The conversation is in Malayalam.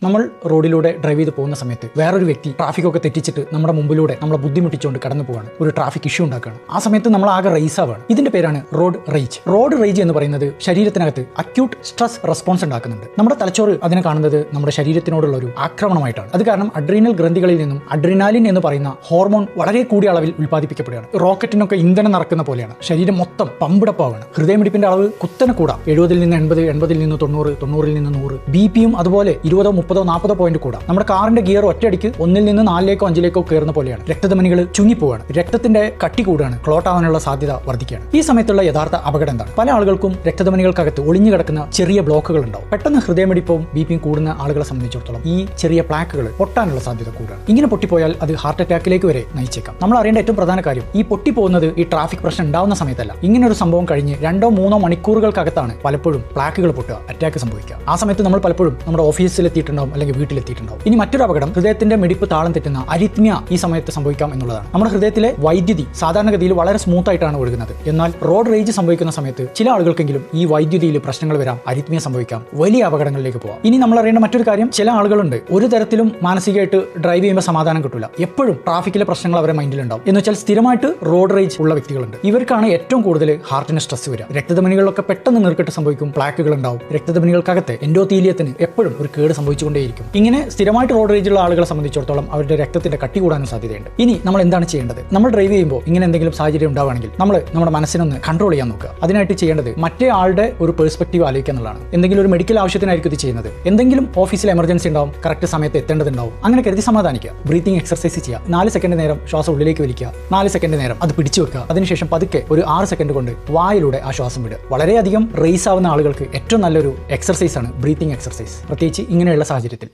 നമ്മൾ റോഡിലൂടെ ഡ്രൈവ് ചെയ്ത് പോകുന്ന സമയത്ത് വേറൊരു വ്യക്തി ട്രാഫിക്കൊക്കെ തെറ്റിച്ചിട്ട് നമ്മുടെ മുമ്പിലൂടെ നമ്മളെ ബുദ്ധിമുട്ടിച്ചുകൊണ്ട് കടന്നു പോവാണ്, ഒരു ട്രാഫിക് ഇഷ്യൂ ഉണ്ടാക്കുകയാണ്. ആ സമയത്ത് നമ്മൾ ആകെ റേസ് ആവാണ്. ഇതിന്റെ പേരാണ് റോഡ് റേജ്. റോഡ് റേജ് എന്ന് പറയുന്നത് ശരീരത്തിനകത്ത് അക്യൂട്ട് സ്ട്രെസ് റെസ്പോൺസ് ഉണ്ടാക്കുന്നുണ്ട്. നമ്മുടെ തലച്ചോറ് അതിനെ കാണുന്നത് നമ്മുടെ ശരീരത്തിനോടുള്ള ഒരു ആക്രമണമായിട്ടാണ്. അത് കാരണം അഡ്രീനൽ ഗ്രന്ഥികളിൽ നിന്നും അഡ്രിനാലിൻ എന്ന് പറയുന്ന ഹോർമോൺ വളരെ കൂടിയ അളവിൽ ഉൽപ്പാദിപ്പിക്കപ്പെടുകയാണ്. റോക്കറ്റിനൊക്കെ ഇന്ധനം നിറക്കുന്ന പോലെയാണ്. ശരീരം മൊത്തം പമ്പിടപ്പാവാണ്. ഹൃദയമിടിപ്പിന്റെ അളവ് കുത്തനെ കൂടാം. 70 നിന്ന് 80, 80 നിന്ന് 90, 90 നിന്ന് 100. ബിപിയും അതുപോലെ 20, 30, 40 പോയിന്റ് കൂടാം. നമ്മുടെ കാറിന്റെ ഗിയർ ഒറ്റയടിക്ക് 1 നിന്ന് 4ലേക്കോ 5ലേക്കോ കയറുന്ന പോലെയാണ്. രക്തധമനികൾ ചുങ്ങിപ്പോവാണ്. രക്തത്തിന്റെ കട്ടി കൂടാണ്. ക്ലോട്ട് ആവാനുള്ള സാധ്യത വർദ്ധിക്കുകയാണ്. ഈ സമയത്തുള്ള യഥാർത്ഥ അപകടം എന്താണ്? പല ആളുകൾക്കും രക്തധമനികൾക്കകത്ത് ഒളിഞ്ഞു കിടക്കുന്ന ചെറിയ ബ്ലോക്കുകൾ ഉണ്ടാവും. പെട്ടെന്ന് ഹൃദയമിടിപ്പവും ബിപിയും കൂടുന്ന ആളുകളെ സംബന്ധിച്ചിടത്തോളം ഈ ചെറിയ പ്ലാക്കുകൾ പൊട്ടാനുള്ള സാധ്യത കൂടുതലാണ്. ഇങ്ങനെ പൊട്ടിപ്പോയാൽ അത് ഹാർട്ട് അറ്റാക്കിലേക്ക് വരെ നയിച്ചേക്കാം. നമ്മൾ അറിയേണ്ട ഏറ്റവും പ്രധാന കാര്യം, ഈ പൊട്ടിപ്പോകുന്നത് ഈ ട്രാഫിക് പ്രശ്നം ഉണ്ടാവുന്ന സമയത്തല്ല. ഇങ്ങനെ ഒരു സംഭവം കഴിഞ്ഞ് 2-3 മണിക്കൂറുകൾക്കകത്താണ് പലപ്പോഴും പ്ലാക്കുകൾ പൊട്ടുക, അറ്റാക്ക് സംഭവിക്കുക. ആ സമയത്ത് നമ്മൾ പലപ്പോഴും നമ്മുടെ ഓഫീസിലെത്തിയിട്ടുണ്ടാവും, അല്ലെങ്കിൽ വീട്ടിലെത്തിയിട്ടുണ്ടാവും. ഇനി മറ്റൊരു അപകടം, ഹൃദയത്തിന്റെ മിടിപ്പ് താളം തെറ്റുന്ന അരിത്മിയ ഈ സമയത്ത് സംഭവിക്കാം എന്നുള്ളതാണ്. നമ്മുടെ ഹൃദയത്തിലെ വൈദ്യുതി സാധാരണഗതിയിൽ വളരെ സ്മൂത്ത് ആയിട്ടാണ് ഒഴുകുന്നത്. എന്നാൽ റോഡ് റേജ് സംഭവിക്കുന്ന സമയത്ത് ചില ആളുകൾക്കെങ്കിലും ഈ വൈദ്യുതിയിൽ പ്രശ്നങ്ങൾ വരാം, അരിത്മിയ സംഭവിക്കാം, വലിയ അപകടങ്ങളിലേക്ക് പോകാം. ഇനി നമ്മൾ അറിയേണ്ട മറ്റൊരു കാര്യം, ചില ആളുകളുണ്ട് ഒരു തരത്തിലും മാനസികമായിട്ട് ഡ്രൈവ് ചെയ്യുമ്പോൾ സമാധാനം കിട്ടില്ല. എപ്പോഴും ട്രാഫിക്കിലെ പ്രശ്നങ്ങൾ അവരുടെ മൈൻഡിലുണ്ടാവും. എന്ന് വെച്ചാൽ സ്ഥിരമായിട്ട് റോഡ് റേജ് ഉള്ള വ്യക്തികളുണ്ട്. ഇവർക്കാണ് ഏറ്റവും കൂടുതൽ ഹാർട്ടിന് സ്ട്രെസ് വരിക. രക്തധമനികളിലൊക്കെ പെട്ടെന്ന് നീർക്കെട്ട് സംഭവിക്കും, പ്ലാക്കുകൾ ഉണ്ടാവും. രക്തധമനികൾക്കകത്ത് എൻഡോത്തീലിയത്തിന് എപ്പോഴും ഒരു കേട് സംഭവിച്ചുകൊണ്ടേയിരിക്കും. ഇങ്ങനെ സ്ഥിരമായിട്ട് റോഡ് റേജ് ഉള്ള ആളുകളെ സംബന്ധിച്ചിടത്തോളം അവരുടെ രക്തത്തിന്റെ കട്ടി കൂടാനും സാധ്യതയുണ്ട്. ഇനി നമ്മൾ എന്താണ് ചെയ്യേണ്ടത്? നമ്മൾ ഡ്രൈവ് ചെയ്യുമ്പോൾ ഇങ്ങനെ എന്തെങ്കിലും സാഹചര്യം ഉണ്ടാവുകയാണെങ്കിൽ നമ്മൾ നമ്മുടെ മനസ്സിനൊന്ന് കൺട്രോൾ ചെയ്യാൻ നോക്കുക. അതിനായിട്ട് ചെയ്യേണ്ടത് മറ്റേ ആളുടെ ഒരു പെർസ്പെക്റ്റീവ് ആലോചിക്കുക എന്നുള്ളതാണ്. എന്തെങ്കിലും ഒരു മെഡിക്കൽ ആവശ്യത്തിനായിരിക്കും ഇത് ചെയ്യുന്നത്. എന്തെങ്കിലും ഓഫീസിൽ എമർജൻസി ഉണ്ടാവും, കറക്റ്റ് സമയത്ത് എത്തേണ്ടതുണ്ടാവും. അങ്ങനെ കരുതി സമാധാനിക്കുക. ബ്രീത്തിങ് എക്സർസൈസ് ചെയ്യുക. 4 സെക്കൻഡ് നേരം ശ്വാസം ഉള്ളിലേക്ക് വലിക്കുക, 4 സെക്കൻഡ് നേരം അത് പിടിച്ചു വെക്കുക. അതിനുശേഷം പതുക്കെ ഒരു 6 സെക്കൻഡ് കൊണ്ട് വായിലൂടെ ആ ശ്വാസം വിടുക. വളരെയധികം റേസ് ആവുന്ന ആളുകൾക്ക് ഏറ്റവും നല്ലൊരു എക്സർസൈസ് ആണ് ബ്രീത്തിങ് എക്സർസൈസ്, പ്രത്യേകിച്ച് ഇങ്ങനെയുള്ള സാഹചര്യത്തിൽ.